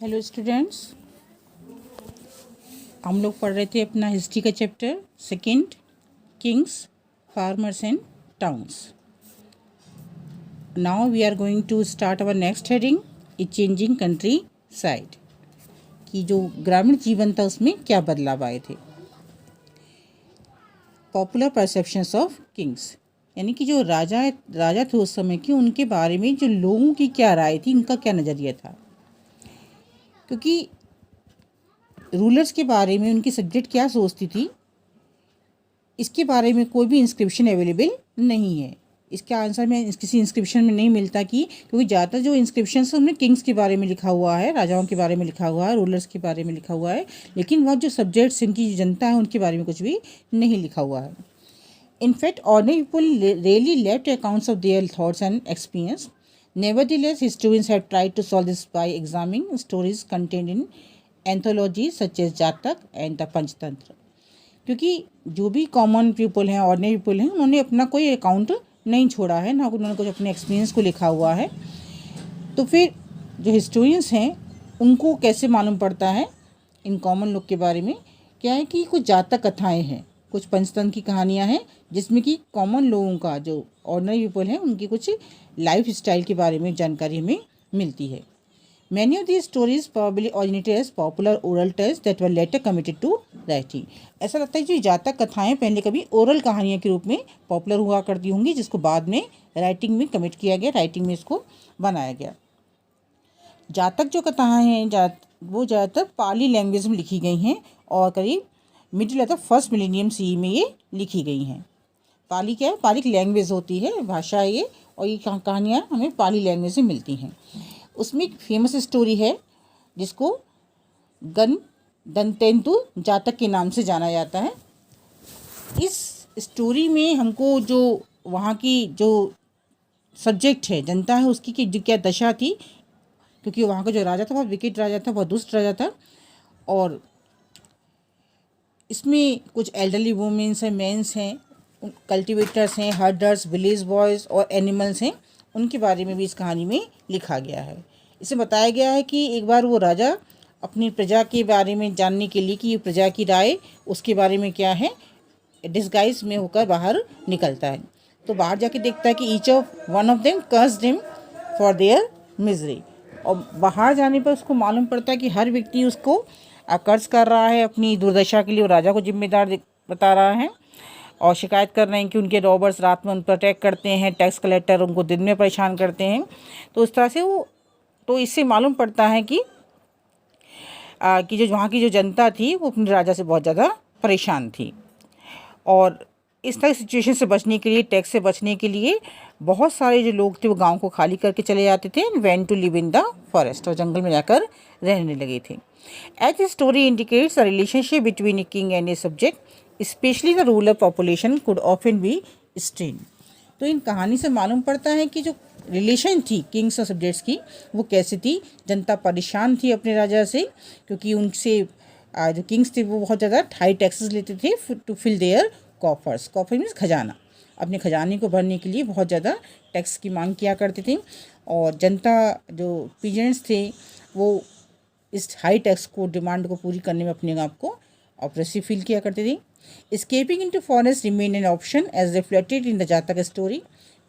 Hello students, हम लोग पढ़ रहे थे अपना हिस्ट्री का chapter second, kings, farmers and towns. Now we are going to start our next heading, a changing countryside, कि जो ग्रामीण जीवन था उसमें क्या बदलाव आए थे। पॉपुलर परसेप्शंस ऑफ किंग्स, यानी कि जो राजा थे उस समय के, उनके बारे में जो लोगों की क्या राय थी, उनका क्या नज़रिया था। क्योंकि रूलर्स के बारे में उनकी सब्जेक्ट क्या सोचती थी, इसके बारे में कोई भी इंस्क्रिप्शन अवेलेबल नहीं है। इसका आंसर में किसी इंस्क्रिप्शन में नहीं मिलता क्योंकि ज़्यादातर जो इंस्क्रिप्शन है उनमें किंग्स के बारे में लिखा हुआ है, राजाओं के बारे में लिखा हुआ है, रूलर्स के बारे में लिखा हुआ है, लेकिन वह जो सब्जेक्ट्स इनकी जनता है उनके बारे में कुछ भी नहीं लिखा हुआ है। In fact ordinary people rarely left accounts of their thoughts and experience. Nevertheless, historians have tried to solve this by examining stories contained in anthology such as Jataka and the Panchatantra. क्योंकि जो भी कॉमन पीपल हैं, ऑर्डिनरी पीपल हैं, उन्होंने अपना कोई account नहीं छोड़ा है, ना उन्होंने कुछ अपने एक्सपीरियंस को लिखा हुआ है। तो फिर जो हिस्टोरियंस हैं उनको कैसे मालूम पड़ता है इन कॉमन लोग के बारे में, क्या है कि कुछ जातक कथाएं हैं, कुछ पंचतंत्र की कहानियाँ हैं, जिसमें कि कॉमन लोगों का, जो ऑर्डिनरी पीपल हैं, उनकी कुछ लाइफ स्टाइल के बारे में जानकारी हमें मिलती है। Many of these stories probably originated as popular oral tales that were later committed to writing. ऐसा लगता है जो जातक कथाएं पहले कभी ओरल कहानियों के रूप में पॉपुलर हुआ करती होंगी, जिसको बाद में राइटिंग में कमिट किया गया, राइटिंग में इसको बनाया गया। जातक जो कथाएं हैं वो ज़्यादातर पाली लैंग्वेज में लिखी गई हैं और करीब middle of the first millennium C में ये लिखी गई हैं। पाली क्या है? पाली की लैंग्वेज होती है, भाषा है ये, और ये कहानियाँ हमें पाली लैंग्वेज में मिलती हैं। उसमें एक फेमस स्टोरी है जिसको गणतंत्र जातक के नाम से जाना जाता है। इस स्टोरी में हमको जो वहाँ की जो सब्जेक्ट है, जनता है, उसकी की जो क्या दशा थी, क्योंकि वहाँ का जो राजा था बहुत विकेट राजा था, बहुत दुष्ट राजा था, और इसमें कुछ एल्डरली वुमेन्स हैं, मेंस हैं, कल्टिवेटर्स हैं, हर्डर्स, विलेज बॉयज़ और एनिमल्स हैं, उनके बारे में भी इस कहानी में लिखा गया है। इसे बताया गया है कि एक बार वो राजा अपनी प्रजा के बारे में जानने के लिए कि प्रजा की राय उसके बारे में क्या है, डिस्गाइज में होकर बाहर निकलता है। तो बाहर जाके देखता है कि each of one of them cursed him for their misery, और बाहर जाने पर उसको मालूम पड़ता है कि हर व्यक्ति उसको कर्ज कर रहा है, अपनी दुर्दशा के लिए वो राजा को जिम्मेदार बता रहा है, और शिकायत कर रहे हैं कि उनके रॉबर्स रात में उन पर अटैक करते हैं, टैक्स कलेक्टर उनको दिन में परेशान करते हैं। तो इस तरह से तो इससे मालूम पड़ता है कि जो वहाँ की जो जनता थी वो अपने राजा से बहुत ज़्यादा परेशान थी, और इस तरह की सिचुएशन से बचने के लिए, टैक्स से बचने के लिए बहुत सारे जो लोग थे वो गांव को खाली करके चले जाते थे, went to live in the forest, और जंगल में जाकर रहने लगे थे। As the story indicates the relationship between a king and a subject, specially the rural population could often be strained. तो इन कहानी से मालूम पड़ता है कि जो रिलेशन थी किंग्स और सब्जेक्ट्स की वो कैसी थी। जनता परेशान थी अपने राजा से, क्योंकि उनसे जो किंग्स थे वो बहुत ज़्यादा हाई टैक्सेस लेते थे to fill their coffers. Coffer means खजाना, अपने खजाने को भरने के लिए बहुत ज़्यादा टैक्स की मांग किया करते थे, और जनता जो पीजेंट्स थे वो इस हाई टैक्स को, डिमांड को पूरी करने में अपने आप को ऑप्रेसिव फील किया करते थे। Escaping into forest remained an option as reflected in the Jatak story.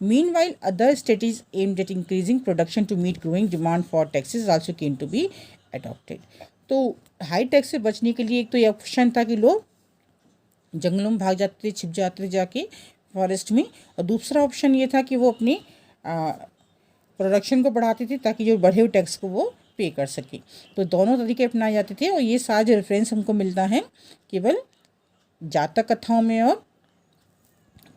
Meanwhile, other strategies aimed at increasing production to meet growing demand for taxes also came to be adopted. तो high tax से बचने के लिए एक तो ये option था कि लोग जंगलों में भाग जाते थे, छिप जाते थे जाके फॉरेस्ट में, और दूसरा ऑप्शन ये था कि वो अपनी प्रोडक्शन को बढ़ाते थे ताकि जो बढ़े हुए टैक्स को वो पे कर सके। तो दोनों तरीके अपनाए जाते थे, और ये सारा जो रेफरेंस हमको मिलता है केवल जातक कथाओं में और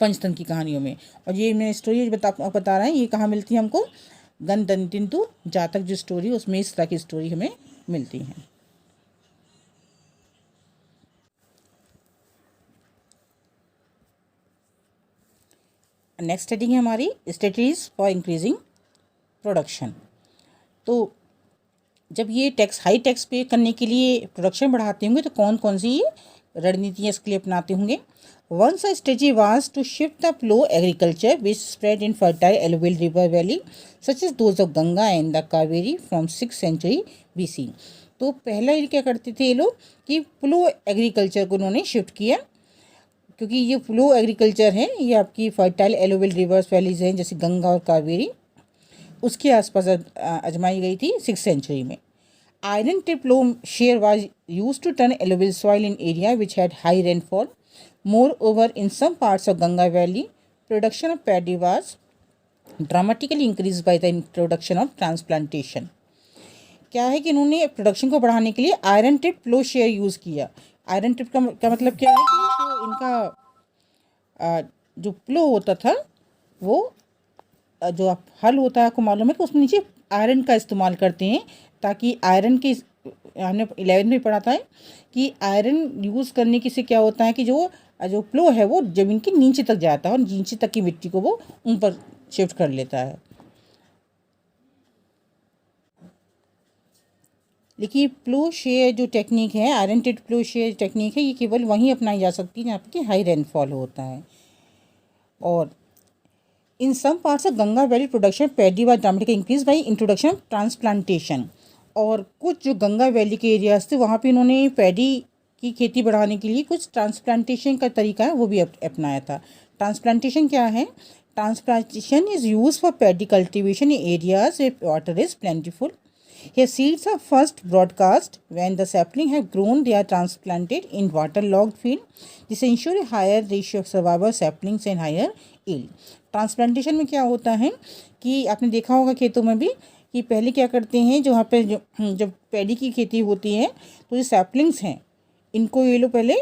पंचतंत्र की कहानियों में। और ये मैं स्टोरी बता रहा है, ये कहाँ मिलती है हमको, गणतंत्र जातक जो स्टोरी, उसमें इस तरह की स्टोरी हमें मिलती है। नेक्स्ट हेडिंग है हमारी स्ट्रेटजीज फॉर इंक्रीजिंग प्रोडक्शन। तो जब ये टैक्स, हाई टैक्स पे करने के लिए प्रोडक्शन बढ़ाते होंगे, तो कौन कौन सी रणनीतियाँ इसके लिए अपनाते होंगे। Once a strategy was to shift the flow agriculture which spread in fertile alluvial river valley such as those of Ganga and the Kaveri from 6th century BC। तो पहला ये क्या करते थे ये लोग कि फ्लो एग्रीकल्चर को उन्होंने शिफ्ट किया, क्योंकि ये फ्लो एग्रीकल्चर है ये आपकी फर्टाइल एलुवियल रिवर्स वैलीज हैं जैसे गंगा और कावेरी, उसके आसपास आजमाई गई थी 6th सेंचुरी में। Iron tip ploughshare was use to turn alluvial soil in area which had high rainfall. Moreover, in some parts of Ganga Valley, production of paddy was dramatically increased by the introduction of transplantation। क्या है कि इन्होंने production को बढ़ाने के लिए iron tip flow share use किया। Iron tip का मतलब क्या है कि जो इनका जो फ्लो होता था वो जो हल होता है आपको मालूम है कि उसमें नीचे आयरन का इस्तेमाल करते हैं, ताकि आयरन के हमने 11 में पढ़ा था कि आयरन यूज़ करने की से क्या होता है कि जो फ्लो है वो ज़मीन के नीचे तक जाता है और नीचे तक की मिट्टी को वो ऊपर शिफ्ट कर लेता है। लेकिन फ्लो शेयर जो टेक्निक है, iron tip flow share technique है, ये केवल वहीं अपनाई जा सकती है जहाँ पर हाई रेनफॉल होता है। और in some parts of Ganga valley production paddy was dramatically increase by introduction of transplantation. और कुछ जो गंगा वैली के एरियाज थे वहाँ पे इन्होंने पैडी की खेती बढ़ाने के लिए कुछ ट्रांसप्लांटेशन का तरीका है वो भी अपनाया था। ट्रांसप्लांटेशन क्या है? Transplantation is use for paddy cultivation in areas where water is plentiful. Here seeds are first broadcast. When the sapling have grown, they are transplanted in waterlogged field. This ensure a higher ratio of survivor saplings and higher yield. Transplantation में क्या होता है कि आपने देखा होगा खेतों में भी कि पहले क्या करते हैं, जो वहाँ पे जब पैडी की खेती होती है तो जो सैपलिंग्स हैं इनको ये लोग पहले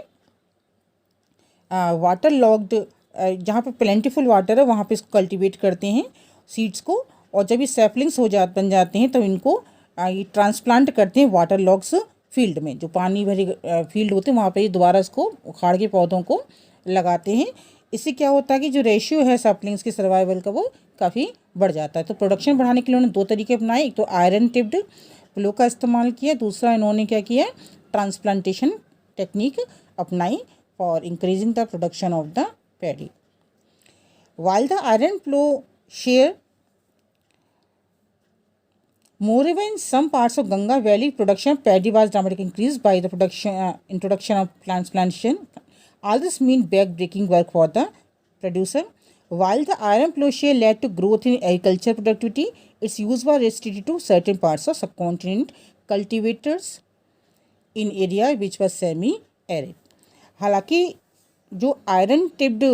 वाटर लॉग्ड, जहाँ पे प्लेंटीफुल वाटर है वहाँ पे इसको कल्टीवेट करते हैं सीड्स को, और जब ये सैपलिंग्स बन जाते हैं तो इनको ये ट्रांसप्लांट करते हैं वाटर लॉग्स फील्ड में, जो पानी भरी फील्ड होते हैं वहाँ पे दोबारा इसको उखाड़ के पौधों को लगाते हैं। इससे क्या होता है कि जो रेशियो है सैपलिंग्स के सर्वाइवल का वो काफ़ी बढ़ जाता है। तो प्रोडक्शन बढ़ाने के लिए उन्होंने दो तरीके अपनाए, एक तो आयरन टिप्ड फ्लो का इस्तेमाल किया, दूसरा इन्होंने क्या किया, ट्रांसप्लांटेशन टेक्निक अपनाई for increasing the production of the paddy. While the iron flow share moreover in some parts of Ganga Valley production of paddy was dramatically increased by the introduction of transplantation. All this mean back-breaking work for the producer. While the iron flow share led to growth in agriculture productivity, its use was restricted to certain parts of subcontinent cultivators in area which was semi-arid. हालांकि जो iron tipped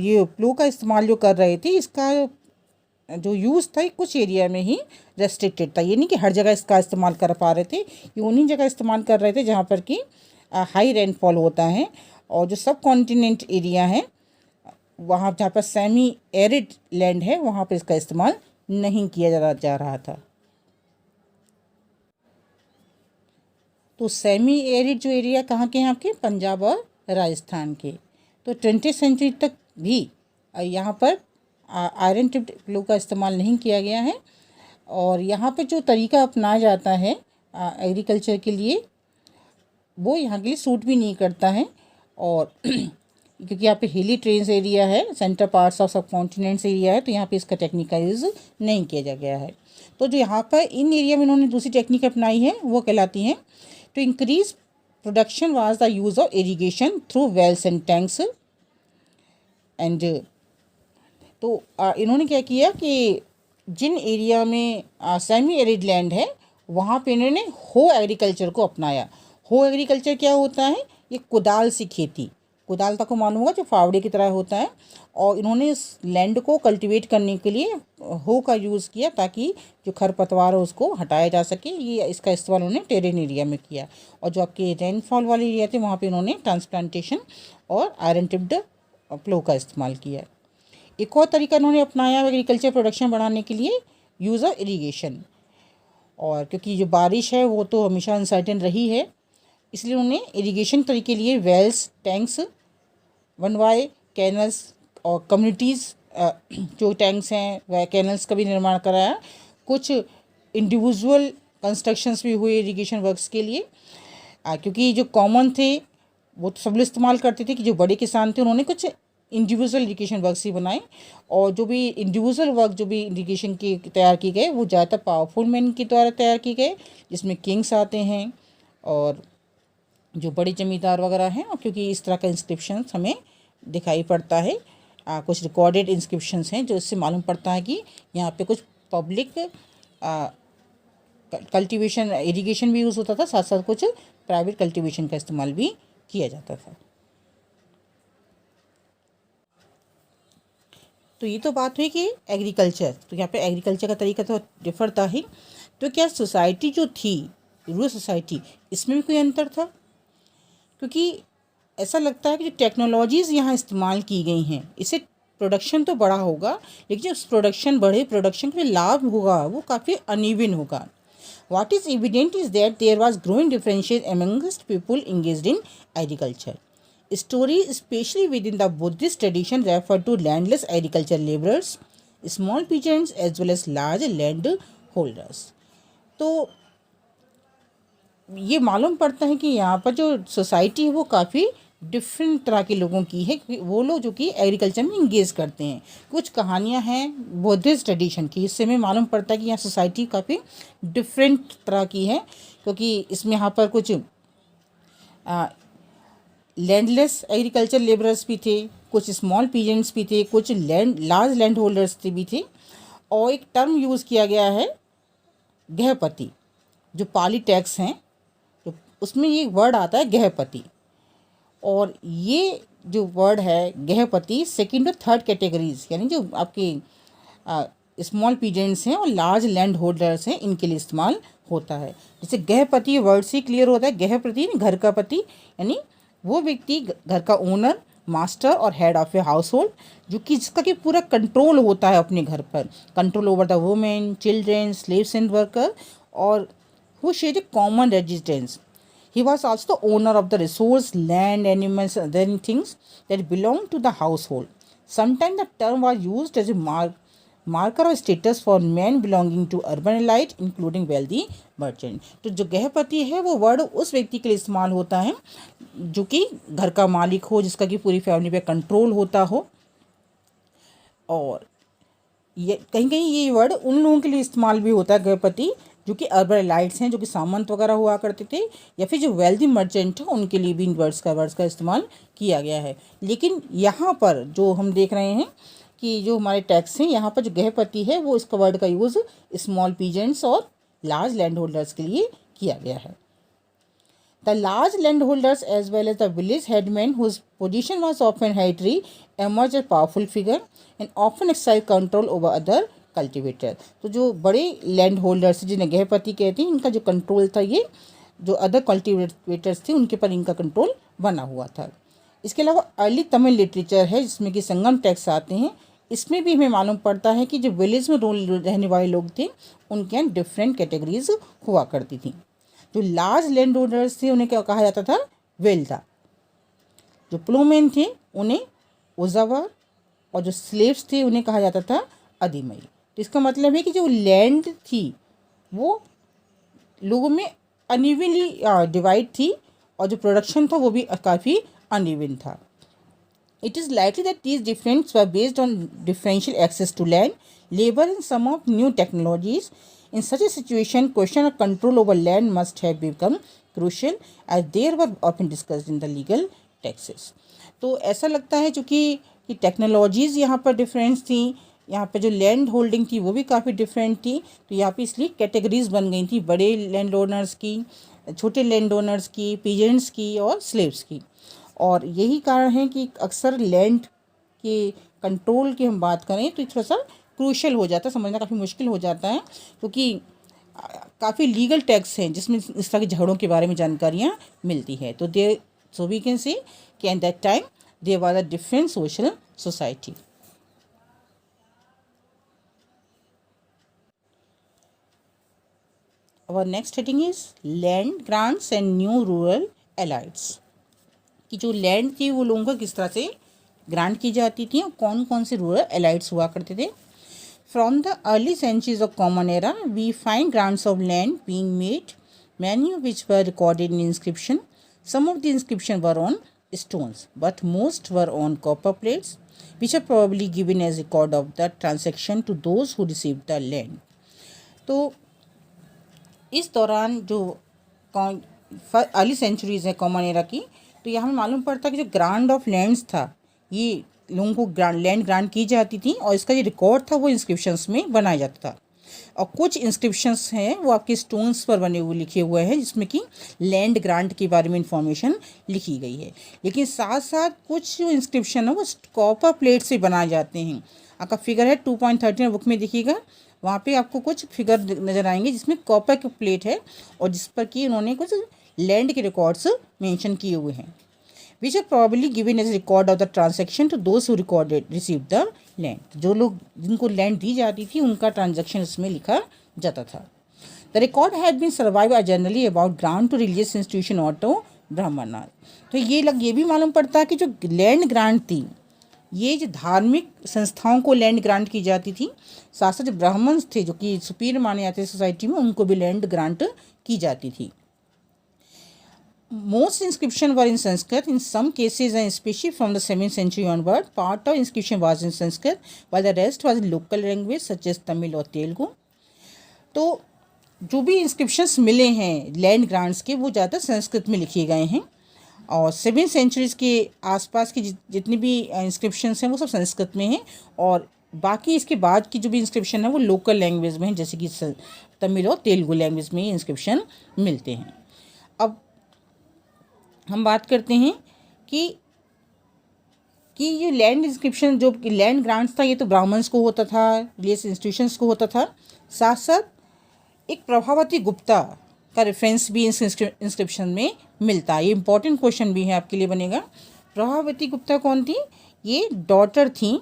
ये flow का इस्तेमाल जो कर रहे थे, इसका जो यूज़ था कुछ एरिया में ही रेस्ट्रिक्टेड था। ये नहीं कि हर जगह इसका इस्तेमाल कर पा रहे थे, ये उन्हीं जगह इस्तेमाल कर रहे थे जहाँ पर कि हाई रेनफॉल होता है, और जो सब कॉन्टिनेंट एरिया है वहाँ जहाँ पर सेमी एरिड लैंड है वहाँ पर इसका इस्तेमाल नहीं किया जा रहा था। तो सेमी एरिड जो एरिया कहाँ के हैं आपके, पंजाब और राजस्थान के। तो 20th सेंचुरी तक भी यहाँ पर आयरन टिप्ड फ्लो का इस्तेमाल नहीं किया गया है, और यहाँ पे जो तरीका अपनाया जाता है एग्रीकल्चर के लिए वो यहाँ के लिए सूट भी नहीं करता है। और क्योंकि यहाँ पे हिली ट्रेन्स एरिया है, सेंटर पार्ट्स ऑफ सब कॉन्टिनेंट्स एरिया है, तो यहाँ पे इसका टेक्निक का यूज़ नहीं किया गया है। तो जो यहाँ पर इन एरिया में इन्होंने दूसरी टेक्निक अपनाई है वो कहलाती हैं to increase production was the use of irrigation through wells and tanks. And तो इन्होंने क्या किया कि जिन एरिया में सेमी एरिड लैंड है वहाँ पे इन्होंने हो एग्रीकल्चर को अपनाया। हो एग्रीकल्चर क्या होता है, ये कुदाल से खेती, कुदाल तक को मालूम होगा जो फावड़े की तरह होता है, और इन्होंने इस लैंड को कल्टीवेट करने के लिए हो का यूज़ किया ताकि जो खरपतवार है उसको हटाया जा सके। ये इसका इस्तेमाल उन्होंने टेरेन एरिया में किया, और जो आपके रेनफॉल वाले एरिया थे वहाँ पे इन्होंने ट्रांसप्लांटेशन और आयरन टिप्ड फ्लो का इस्तेमाल किया। एक और तरीका इन्होंने अपनाया एग्रीकल्चर प्रोडक्शन बढ़ाने के लिए, यूज़ ऑफ इरीगेशन। और क्योंकि जो बारिश है वो तो हमेशा अनसर्टेन रही है, इसलिए उन्होंने इरीगेशन तरीके लिए वेल्स, टैंक्स बनवाए, कैनल्स और कम्युनिटीज़ जो टैंक्स हैं वह कैनल्स का भी निर्माण कराया। कुछ इंडिविजुअल कंस्ट्रक्शंस भी हुए इरीगेशन वर्क्स के लिए, क्योंकि जो कॉमन थे वो तो सब लोग इस्तेमाल करते थे कि जो बड़े किसान थे उन्होंने कुछ इंडिविजुअल इरिगेशन वर्क्स ही बनाए, और जो भी इंडिविजुअल वर्क जो भी इरिगेशन की तैयार की गए वो ज़्यादातर पावरफुल मैन के द्वारा तैयार की गए, जिसमें किंग्स आते हैं और जो बड़े जमींदार वगैरह हैं। और क्योंकि इस तरह का इंस्क्रिप्शन हमें दिखाई पड़ता है, कुछ रिकॉर्डेड इंस्क्रिप्शंस हैं जो इससे मालूम पड़ता है कि यहाँ पे कुछ पब्लिक कल्टीवेशन इरिगेशन भी यूज़ होता था, साथ साथ कुछ प्राइवेट कल्टीवेशन का इस्तेमाल भी किया जाता था। तो ये तो बात हुई कि एग्रीकल्चर, तो यहाँ पे एग्रीकल्चर का तरीका तो डिफर था ही। तो क्या सोसाइटी जो थी, रूरल सोसाइटी, इसमें भी कोई अंतर था? क्योंकि ऐसा लगता है कि जो टेक्नोलॉजीज़ यहाँ इस्तेमाल की गई हैं, इससे प्रोडक्शन तो बड़ा होगा, लेकिन जो प्रोडक्शन बढ़े, प्रोडक्शन का लाभ होगा वो काफ़ी अनइवन होगा। What is evident is that there was growing differentiation amongst people engaged in agriculture. Stories, especially within the Buddhist tradition, refer to landless agriculture laborers, small peasants as well as large land holders. तो ये मालूम पड़ता है कि यहाँ पर जो society है वो काफ़ी डिफरेंट तरह के लोगों की है, वो लोग जो कि एग्रीकल्चर में इंगेज करते हैं। कुछ कहानियाँ हैं बुद्धिस्ट ट्रेडिशन की, इससे हमें मालूम पड़ता है कि यहाँ सोसाइटी काफ़ी डिफरेंट तरह की है, क्योंकि इसमें यहाँ पर कुछ लैंडलेस एग्रीकल्चर लेबरर्स भी थे, कुछ स्मॉल पीजेंट्स भी थे, कुछ लार्ज लैंड होल्डर्स भी थे, और एक टर्म यूज़ किया गया है गृहपति, जो पाली टैक्स हैं, तो उसमें ये वर्ड आता है गृहपति। और ये जो वर्ड है गृहपति सेकंड और थर्ड कैटेगरीज, यानी जो आपके स्मॉल पीजेंट्स हैं और लार्ज लैंड होल्डर्स हैं, इनके लिए इस्तेमाल होता है। जैसे गृहपति वर्ड से क्लियर होता है, गृहपति घर का पति, यानी वो व्यक्ति घर का ओनर, मास्टर और head of a house hold, जो कि जिसका कि पूरा कंट्रोल होता है अपने घर पर, control over the women, children, slaves and worker, और who shared a common residence. He was also the owner of the resource, land, animals, and other things that belonged to the household. Sometimes the term was used as a marker of status for men belonging to urban elite, including wealthy merchant. तो जो गृहपति है वो word उस व्यक्ति के लिए इस्तेमाल होता है जो कि घर का मालिक हो, जिसका कि पूरी फैमिली पे कंट्रोल होता हो। और ये कहीं कहीं ये वर्ड उन लोगों के लिए इस्तेमाल भी होता है गृहपति जो कि अर्बन एलाइट्स हैं, जो कि सामंत वगैरह हुआ करते थे, या फिर जो वेल्दी मर्चेंट है उनके लिए भी इन वर्ड्स का इस्तेमाल किया गया है। लेकिन यहाँ पर जो हम देख रहे हैं कि जो हमारे टैक्स हैं, यहाँ पर जो गृहपति है वो इसका वर्ड का यूज़ स्मॉल पीजेंट्स और लार्ज लैंड होल्डर्स के लिए किया गया है। The large landholders as well as the village headmen, whose position was often hereditary, emerged as powerful figure and often exercised control over other cultivator. तो जो बड़े land holders जिन्हें गृहपति कहते हैं, इनका जो कंट्रोल था, ये जो अदर कल्टिवेटर्स थे उनके पर इनका कंट्रोल बना हुआ था। इसके अलावा अर्ली तमिल लिटरेचर है जिसमें कि संगम टेक्स्ट आते हैं, इसमें भी हमें मालूम पड़ता है कि जो विलेज में रहने वाले लोग थे उनके यहाँ डिफरेंट कैटेगरीज हुआ करती थी। जो लार्ज लैंड होल्डर्स थे उन्हें क्या कहा जाता था? वेल्दा। जो प्लोमेन थे उन्हें उजावा, और जो स्लेव्स थे उन्हें कहा जाता था अधिमई। तो इसका मतलब है कि जो लैंड थी वो लोगों में अनइवनली डिवाइड थी, और जो प्रोडक्शन था वो भी काफ़ी अनइवन था। It is likely that these differences were based on differential access to land, labor and some of new technologies. In such a situation, question of control over land must have become crucial, as they were often discussed in the legal texts. तो ऐसा लगता है चूँकि technologies यहाँ पर difference थी, यहाँ पे जो लैंड होल्डिंग थी वो भी काफ़ी डिफरेंट थी, तो यहाँ पे इसलिए कैटेगरीज बन गई थी, बड़े लैंड ओनर्स की, छोटे लैंड ओनर्स की, पीजेंट्स की और स्लेव्स की। और यही कारण है कि अक्सर लैंड के कंट्रोल की हम बात करें तो थोड़ा सा क्रूशल हो जाता है, समझना काफ़ी मुश्किल हो जाता है, क्योंकि काफ़ी लीगल टैक्स हैं जिसमें इस तरह के झगड़ों के बारे में जानकारियाँ मिलती है। तो सो वी कैन से कि at that time there was a different social society. Our next heading is land grants and new rural elites. कि जो लैंड थी वो लोगों को किस तरह से ग्रांट की जाती थी और कौन कौन से रूरल एलाइट्स हुआ करते थे। From the early centuries of common era we find grants of land being made, many of which were recorded in inscription. Some of the inscriptions were on stones, but most were on copper plates, which are probably given as record of the transaction to those who received the land. तो इस दौरान जो early centuries है common era की, तो यहाँ हमें मालूम पड़ता है कि जो ग्रांट ऑफ लैंड्स था, ये लोगों को लैंड ग्रांट की जाती थी और इसका जो रिकॉर्ड था वो इंस्क्रिप्शंस में बनाया जाता था। और कुछ इंस्क्रिप्शंस हैं वो आपके स्टोन्स पर बने हुए लिखे हुए हैं जिसमें कि लैंड ग्रांट के बारे में इंफॉर्मेशन लिखी गई है। लेकिन साथ साथ कुछ जो इंस्क्रिप्शन है वो कॉपर प्लेट से बनाए जाते हैं। आपका फिगर है 2.13 बुक में देखिएगा, वहाँ पे आपको कुछ फिगर नज़र आएंगे जिसमें कॉपर की प्लेट है और जिस पर कि उन्होंने कुछ लैंड के रिकॉर्ड्स मेंशन किए हुए हैं, which are probably given as record of the transaction to those who recorded receive the land. जो लोग जिनको लैंड दी जाती थी उनका ट्रांजेक्शन इसमें लिखा जाता था। The record had been survive generally about grant to religious institution और टू ब्राह्मण। तो ये भी मालूम पड़ता है कि जो लैंड ग्रांट थी ये जो धार्मिक संस्थाओं को लैंड ग्रांट की जाती थी, साथ साथ जो ब्राह्मण थे जो कि सुपीरियर माने जाते थे सोसाइटी में, उनको भी लैंड ग्रांट की जाती थी। Most inscriptions were in Sanskrit. In some cases, and especially from the 7th century onward, part of inscription was in Sanskrit, while the rest was in local language such as Tamil और तेलुगु। तो जो भी inscriptions मिले हैं land grants के वो ज़्यादातर संस्कृत में लिखे गए हैं और 7th सेंचुरीज़ के आसपास की जितनी भी इंस्क्रिप्शंस हैं वो सब संस्कृत में हैं और बाकी इसके बाद की जो भी इंस्क्रिप्शन है वो लोकल लैंग्वेज में हैं, जैसे कि तमिल और तेलुगु लैंग्वेज में इंस्क्रिप्शन मिलते हैं। अब हम बात करते हैं कि ये लैंड इंस्क्रिप्शन जो लैंड ग्रांट्स था ये तो ब्राह्मण्स को होता था, रिलीजियस इंस्टीट्यूशंस को होता था। साथ साथ एक प्रभावती गुप्ता का रेफरेंस भी इंस्क्रिप्शन में मिलता है। ये इंपॉर्टेंट क्वेश्चन भी है आपके लिए बनेगा। प्रभावती गुप्ता कौन थी? ये डॉटर थी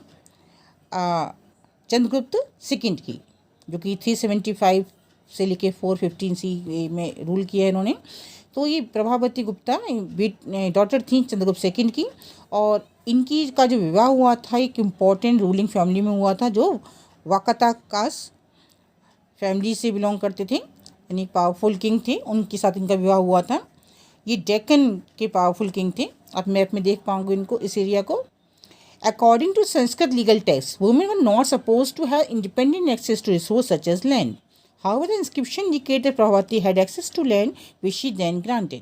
चंद्रगुप्त सेकंड की, जो कि 375 से लेके 415 सी में रूल किया है इन्होंने। तो ये प्रभावती गुप्ता डॉटर थी चंद्रगुप्त सेकंड की और इनकी का जो विवाह हुआ था एक इम्पॉर्टेंट रूलिंग फैमिली में हुआ था जो वाकाता कास्ट फैमिली से बिलोंग करते थे, यानी पावरफुल किंग थे, उनके साथ इनका विवाह हुआ था। ये डेक्कन के पावरफुल किंग थे। आप मैप में देख पाओगे इनको, इस एरिया को। According to Sanskrit legal text women were not suppose to have independent access to resource such as land. However, the inscription indicated Prabhavati had access to land which she then granted.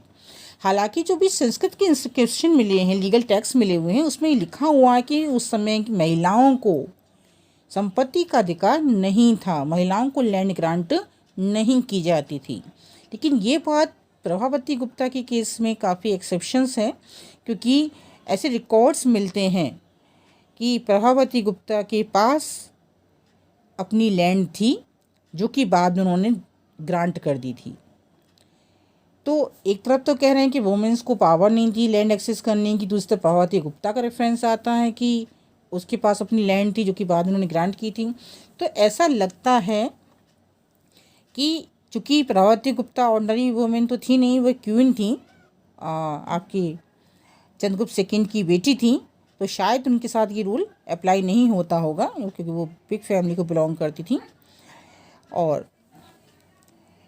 हालांकि जो भी संस्कृत के inscription मिले हैं, legal text मिले हुए हैं, उसमें लिखा हुआ है कि उस समय की महिलाओं को संपत्ति का अधिकार नहीं था, महिलाओं को लैंड ग्रांट नहीं की जाती थी। लेकिन ये बात प्रभावती गुप्ता के केस में काफ़ी एक्सेप्शंस है, क्योंकि ऐसे रिकॉर्ड्स मिलते हैं कि प्रभावती गुप्ता के पास अपनी लैंड थी जो कि बाद में उन्होंने ग्रांट कर दी थी। तो एक तरफ तो कह रहे हैं कि वुमेन्स को पावर नहीं थी लैंड एक्सेस करने की, दूसरी तरफ प्रभावती गुप्ता का रेफरेंस आता है कि उसके पास अपनी लैंड थी जो कि बाद में उन्होंने ग्रांट की थी। तो ऐसा लगता है कि चूँकि प्रभावती गुप्ता ऑर्डनरी वुमेन तो थी नहीं, वो क्वीन थी, आपकी चंद्रगुप्त सेकंड की बेटी थी, तो शायद उनके साथ ये रूल अप्लाई नहीं होता होगा क्योंकि वो बिग फैमिली को बिलोंग करती थी। और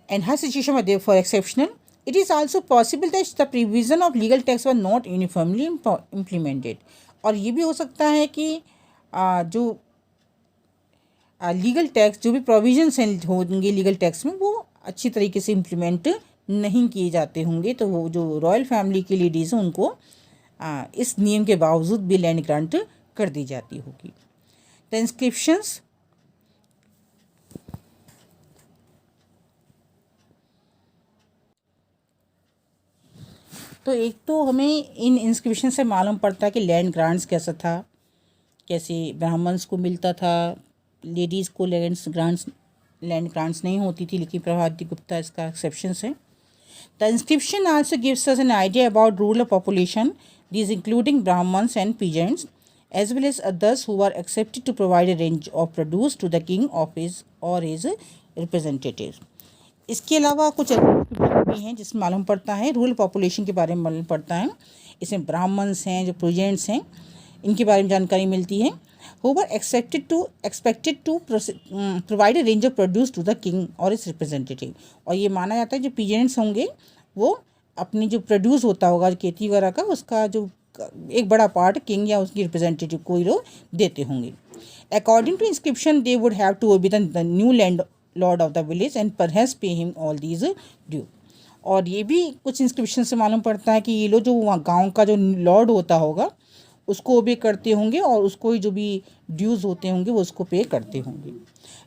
and her situation was therefore exceptional. It is also possible that the provision of legal tax was not uniformly implemented. और ये भी हो सकता है कि जो लीगल टैक्स जो भी प्रोविजंस हैं होंगे लीगल टैक्स में वो अच्छी तरीके से इम्प्लीमेंट नहीं किए जाते होंगे, तो वो जो रॉयल फैमिली के लेडीज़ हैं उनको इस नियम के बावजूद भी लैंड ग्रांट कर दी जाती होगी। द इंस्क्रिप्शंस तो एक तो हमें इन इंस्क्रिप्शन से मालूम पड़ता है कि लैंड ग्रांट्स कैसा था, कैसे ब्राह्मण्स को मिलता था, लेडीज़ को लैंड ग्रांट्स नहीं होती थी, लेकिन प्रभावती गुप्ता इसका एक्सेप्शंस है। The inscription also gives us an idea about rural population, these including Brahmins and peasants as well as others who are accepted to provide a range of produce to the king of his or his representatives. इसके अलावा कुछ भी हैं जिसमें मालूम पड़ता है rural population के बारे में मालूम पड़ता है। इसमें ब्राह्मण्स हैं, जो प्रेजेंट्स हैं, इनके बारे में जानकारी मिलती है। Who were expected to provide a range of produce to the king और इस रिप्रेजेंटेटिव। और ये माना जाता है जो पीजेंट्स होंगे वो अपनी जो प्रोड्यूस होता होगा खेती वगैरह का, उसका जो एक बड़ा पार्ट किंग या उसकी रिप्रेजेंटेटिव को लोग देते होंगे। According to inscription they would have to be the new landlord of the village and perhaps pay him all these due. और ये भी कुछ इंस्क्रिप्शन से मालूम पड़ता है कि ये लोग जो वहाँ गाँव का जो लॉर्ड होता होगा उसको ओबे करते होंगे और उसको ही जो भी ड्यूज होते होंगे वो उसको पे करते होंगे।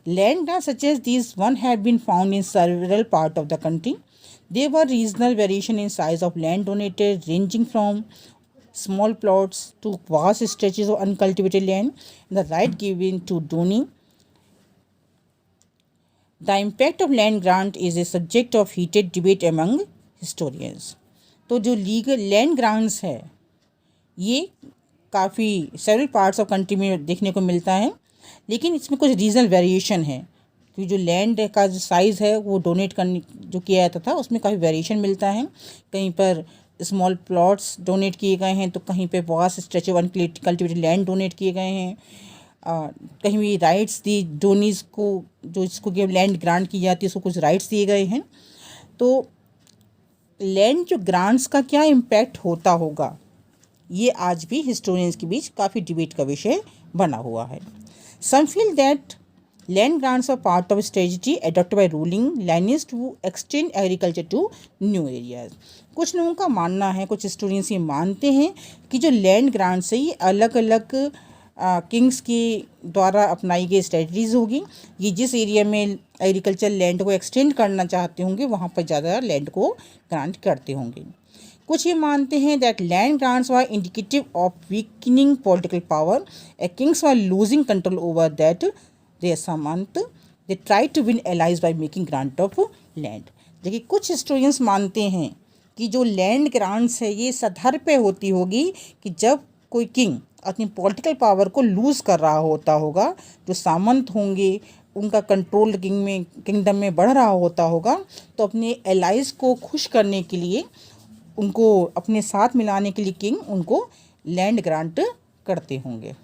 Land grants such as this one have been found in several part of the country. There were regional variation in size of land donated, ranging from small plots to vast stretches of uncultivated land. The right given to donee. The impact of land grant is a subject of heated debate among historians. तो जो legal land grants है ये काफ़ी several parts of country में देखने को मिलता है, लेकिन इसमें कुछ रीजनल वेरिएशन है कि जो लैंड का जो साइज़ है वो डोनेट करने जो किया जाता था उसमें काफ़ी वेरिएशन मिलता है। कहीं पर स्मॉल प्लॉट्स डोनेट किए गए हैं तो कहीं पे vast stretch of uncultivated land donate किए गए हैं। कहीं भी राइट्स दी डोनीज को, जो इसको लैंड ग्रांट की जाती है उसको कुछ राइट्स दिए गए हैं। तो लैंड जो ग्रांट्स का क्या इम्पैक्ट होता होगा ये आज भी हिस्टोरियंस के बीच काफ़ी डिबेट का विषय बना हुआ है। Some feel that land grants are part of a strategy adopted by ruling lineage to extend agriculture to new areas. कुछ लोगों का मानना है, कुछ हिस्टोरियंस ये मानते हैं कि जो लैंड ग्रांट्स है ये अलग अलग किंग्स के द्वारा अपनाई गई स्ट्रेटजीज होगी। ये जिस एरिया में एग्रीकल्चर लैंड को एक्सटेंड करना चाहते होंगे वहाँ पर ज़्यादा लैंड को ग्रांट करते होंगे। कुछ ये मानते हैं that land grants were indicative of weakening political power, A Kings were losing control over that their samant, they try to win allies by making grant of land। जबकि कुछ हिस्टोरियंस मानते हैं कि जो लैंड ग्रांट्स है ये सदर पे होती होगी कि जब कोई किंग अपनी पॉलिटिकल पावर को लूज़ कर रहा होता होगा, जो सामंत होंगे उनका कंट्रोल किंगडम में बढ़ रहा होता होगा, तो अपने एलाइज को खुश करने के लिए, उनको अपने साथ मिलाने के लिए किंग उनको लैंड ग्रांट करते होंगे।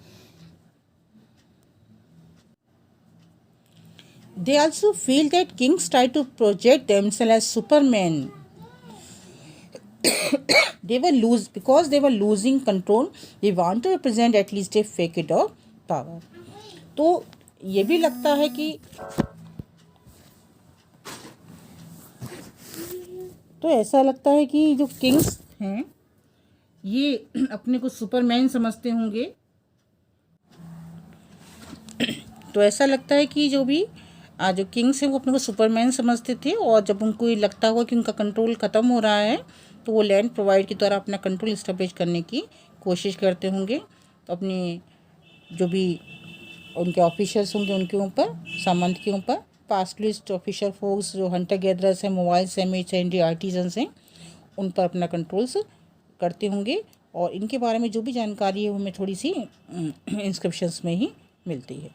They also feel that kings try to project themselves as supermen. Because they were losing control, they want to represent at least a facet of power. तो ये भी लगता है कि ऐसा लगता है कि जो किंग्स हैं ये अपने को सुपरमैन समझते होंगे। तो ऐसा लगता है कि जो किंग्स हैं वो अपने को सुपरमैन समझते थे, और जब उनको ये लगता हुआ कि उनका कंट्रोल ख़त्म हो रहा है तो वो लैंड प्रोवाइड के द्वारा अपना कंट्रोल इस्टेब्लिश करने की कोशिश करते होंगे। तो अपने जो भी उनके ऑफिसर्स होंगे उनके ऊपर, सामंत के ऊपर, पास्टलिस्ट ऑफिसर फोर्स जो हंटर गैदरर्स हैं, मोबाइल सेमिट्स हैं, आर्टिजन्स हैं, उन पर अपना कंट्रोल्स करते होंगे। और इनके बारे में जो भी जानकारी है वो हमें थोड़ी सी इंस्क्रिप्शंस में ही मिलती है।